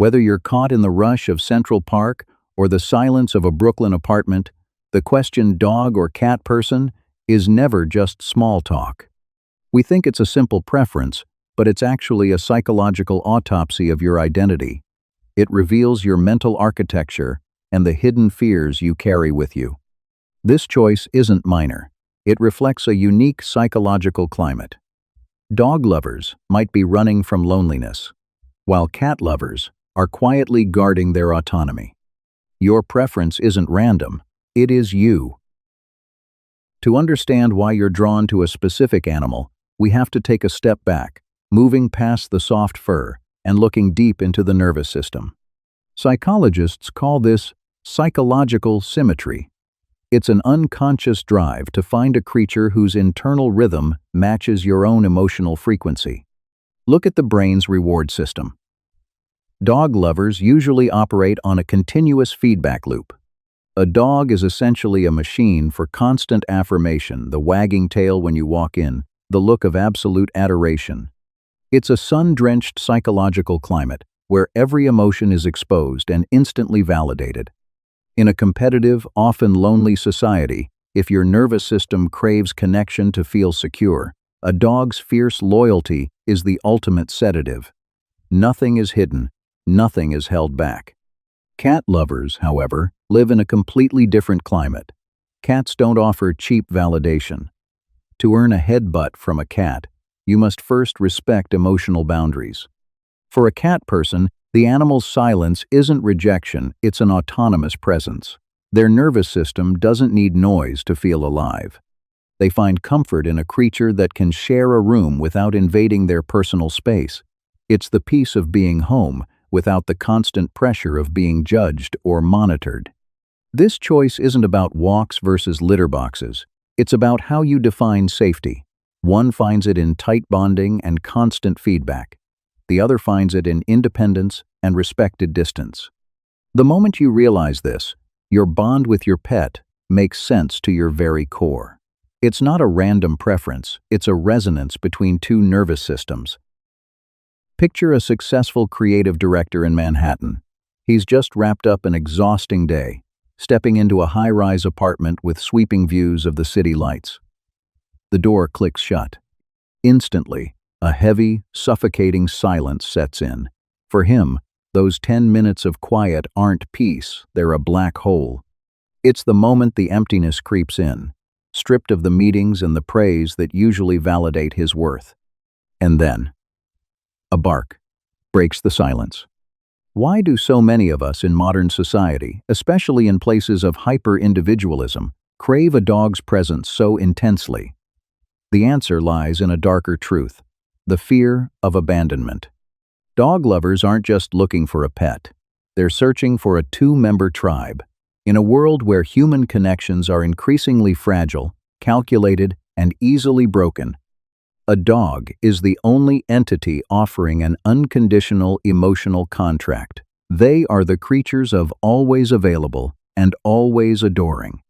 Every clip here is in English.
Whether you're caught in the rush of Central Park or the silence of a Brooklyn apartment, the question dog or cat person is never just small talk. We think it's a simple preference, but it's actually a psychological autopsy of your identity. It reveals your mental architecture and the hidden fears you carry with you. This choice isn't minor. It reflects a unique psychological climate. Dog lovers might be running from loneliness, while cat lovers are quietly guarding their autonomy. Your preference isn't random, it is you. To understand why you're drawn to a specific animal, we have to take a step back, moving past the soft fur and looking deep into the nervous system. Psychologists call this psychological symmetry. It's an unconscious drive to find a creature whose internal rhythm matches your own emotional frequency. Look at the brain's reward system. Dog lovers usually operate on a continuous feedback loop. A dog is essentially a machine for constant affirmation, the wagging tail when you walk in, the look of absolute adoration. It's a sun-drenched psychological climate where every emotion is exposed and instantly validated. In a competitive, often lonely society, if your nervous system craves connection to feel secure, a dog's fierce loyalty is the ultimate sedative. Nothing is hidden, nothing is held back. Cat lovers, however, live in a completely different climate. Cats don't offer cheap validation. To earn a headbutt from a cat, you must first respect emotional boundaries. For a cat person, the animal's silence isn't rejection, it's an autonomous presence. Their nervous system doesn't need noise to feel alive. They find comfort in a creature that can share a room without invading their personal space. It's the peace of being home without the constant pressure of being judged or monitored. This choice isn't about walks versus litter boxes. It's about how you define safety. One finds it in tight bonding and constant feedback. The other finds it in independence and respected distance. The moment you realize this, your bond with your pet makes sense to your very core. It's not a random preference, it's a resonance between two nervous systems. Picture a successful creative director in Manhattan. He's just wrapped up an exhausting day, stepping into a high-rise apartment with sweeping views of the city lights. The door clicks shut. Instantly, a heavy, suffocating silence sets in. For him, those 10 minutes of quiet aren't peace, they're a black hole. It's the moment the emptiness creeps in, stripped of the meetings and the praise that usually validate his worth. And then, a bark breaks the silence. Why do so many of us in modern society, especially in places of hyper-individualism, crave a dog's presence so intensely? The answer lies in a darker truth: the fear of abandonment. Dog lovers aren't just looking for a pet. They're searching for a two-member tribe. In a world where human connections are increasingly fragile, calculated, and easily broken, a dog is the only entity offering an unconditional emotional contract. They are the creatures of always available and always adoring.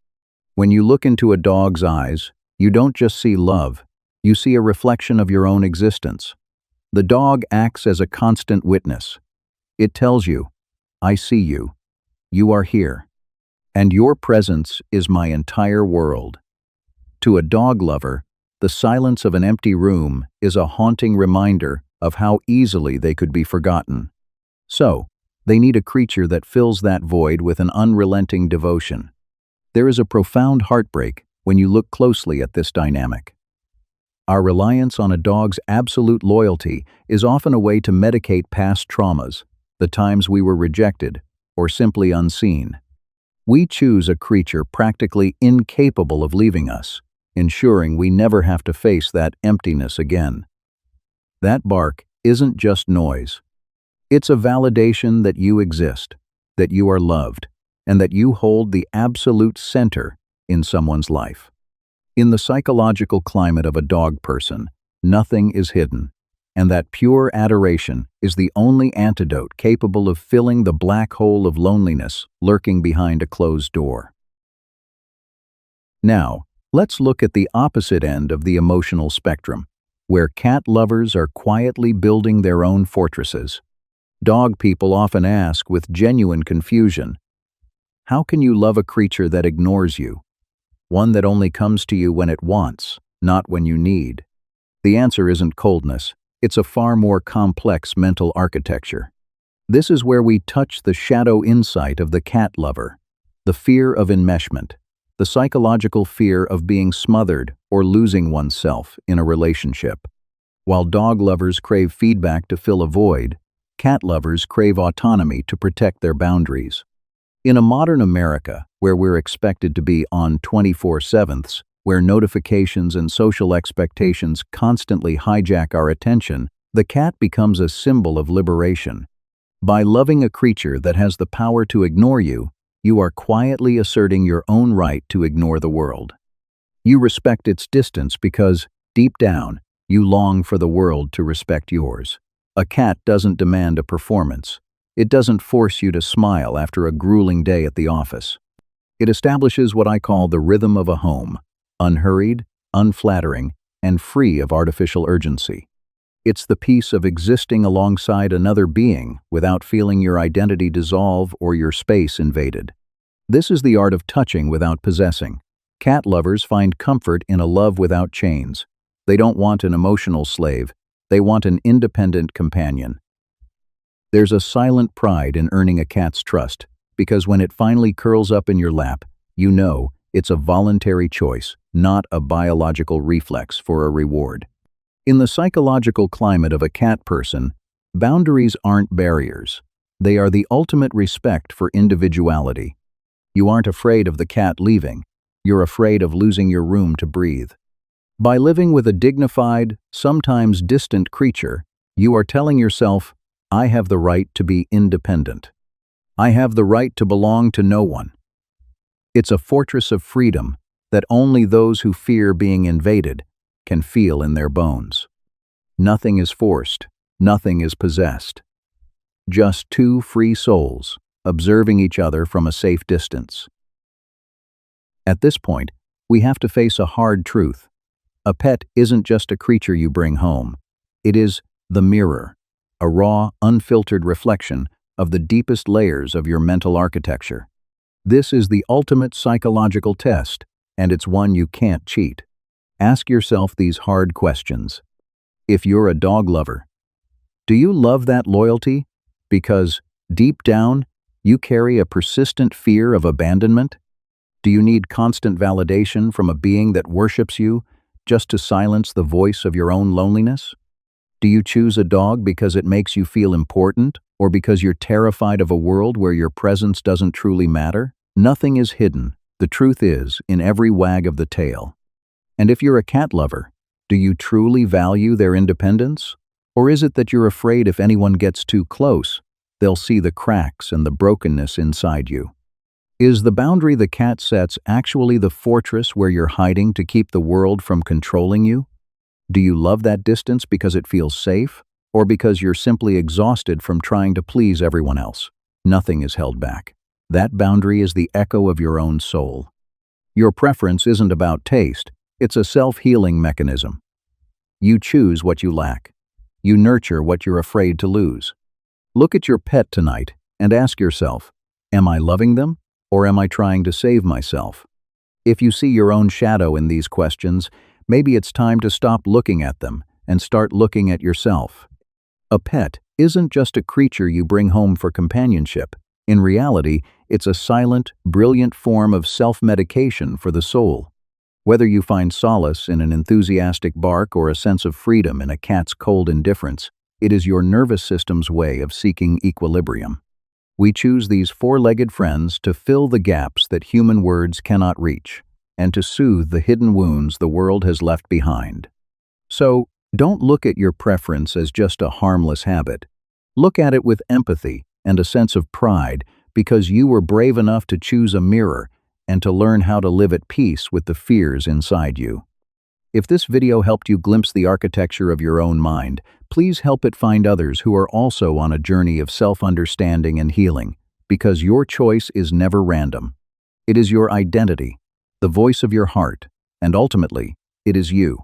When you look into a dog's eyes, you don't just see love, you see a reflection of your own existence. The dog acts as a constant witness. It tells you, I see you, you are here, and your presence is my entire world. To a dog lover, the silence of an empty room is a haunting reminder of how easily they could be forgotten. So, they need a creature that fills that void with an unrelenting devotion. There is a profound heartbreak when you look closely at this dynamic. Our reliance on a dog's absolute loyalty is often a way to medicate past traumas, the times we were rejected, or simply unseen. We choose a creature practically incapable of leaving us, ensuring we never have to face that emptiness again. That bark isn't just noise. It's a validation that you exist, that you are loved, and that you hold the absolute center in someone's life. In the psychological climate of a dog person, nothing is hidden, and that pure adoration is the only antidote capable of filling the black hole of loneliness lurking behind a closed door. Now, let's look at the opposite end of the emotional spectrum, where cat lovers are quietly building their own fortresses. Dog people often ask with genuine confusion, how can you love a creature that ignores you? One that only comes to you when it wants, not when you need. The answer isn't coldness, it's a far more complex mental architecture. This is where we touch the shadow insight of the cat lover, the fear of enmeshment, the psychological fear of being smothered or losing oneself in a relationship. While dog lovers crave feedback to fill a void, cat lovers crave autonomy to protect their boundaries. In a modern America, where we're expected to be on 24/7, where notifications and social expectations constantly hijack our attention, the cat becomes a symbol of liberation. By loving a creature that has the power to ignore you, you are quietly asserting your own right to ignore the world. You respect its distance because, deep down, you long for the world to respect yours. A cat doesn't demand a performance. It doesn't force you to smile after a grueling day at the office. It establishes what I call the rhythm of a home, unhurried, unflattering, and free of artificial urgency. It's the peace of existing alongside another being without feeling your identity dissolve or your space invaded. This is the art of touching without possessing. Cat lovers find comfort in a love without chains. They don't want an emotional slave. They want an independent companion. There's a silent pride in earning a cat's trust, because when it finally curls up in your lap, you know it's a voluntary choice, not a biological reflex for a reward. In the psychological climate of a cat person, boundaries aren't barriers. They are the ultimate respect for individuality. You aren't afraid of the cat leaving. You're afraid of losing your room to breathe. By living with a dignified, sometimes distant creature, you are telling yourself, I have the right to be independent. I have the right to belong to no one. It's a fortress of freedom that only those who fear being invaded can feel in their bones. Nothing is forced, nothing is possessed. Just two free souls, observing each other from a safe distance. At this point, we have to face a hard truth. A pet isn't just a creature you bring home. It is the mirror, a raw, unfiltered reflection of the deepest layers of your mental architecture. This is the ultimate psychological test, and it's one you can't cheat. Ask yourself these hard questions. If you're a dog lover, do you love that loyalty because, deep down, you carry a persistent fear of abandonment? Do you need constant validation from a being that worships you just to silence the voice of your own loneliness? Do you choose a dog because it makes you feel important, or because you're terrified of a world where your presence doesn't truly matter? Nothing is hidden. The truth is in every wag of the tail. And if you're a cat lover, do you truly value their independence? Or is it that you're afraid if anyone gets too close, they'll see the cracks and the brokenness inside you? Is the boundary the cat sets actually the fortress where you're hiding to keep the world from controlling you? Do you love that distance because it feels safe, or because you're simply exhausted from trying to please everyone else? Nothing is held back. That boundary is the echo of your own soul. Your preference isn't about taste, it's a self-healing mechanism. You choose what you lack. You nurture what you're afraid to lose. Look at your pet tonight and ask yourself, am I loving them, or am I trying to save myself? If you see your own shadow in these questions, maybe it's time to stop looking at them and start looking at yourself. A pet isn't just a creature you bring home for companionship. In reality, it's a silent, brilliant form of self-medication for the soul. Whether you find solace in an enthusiastic bark or a sense of freedom in a cat's cold indifference, it is your nervous system's way of seeking equilibrium. We choose these four-legged friends to fill the gaps that human words cannot reach, and to soothe the hidden wounds the world has left behind. So, don't look at your preference as just a harmless habit. Look at it with empathy and a sense of pride, because you were brave enough to choose a mirror and to learn how to live at peace with the fears inside you. If this video helped you glimpse the architecture of your own mind, please help it find others who are also on a journey of self-understanding and healing, because your choice is never random. It is your identity, the voice of your heart, and ultimately, it is you.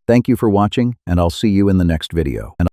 Thank you for watching, and I'll see you in the next video.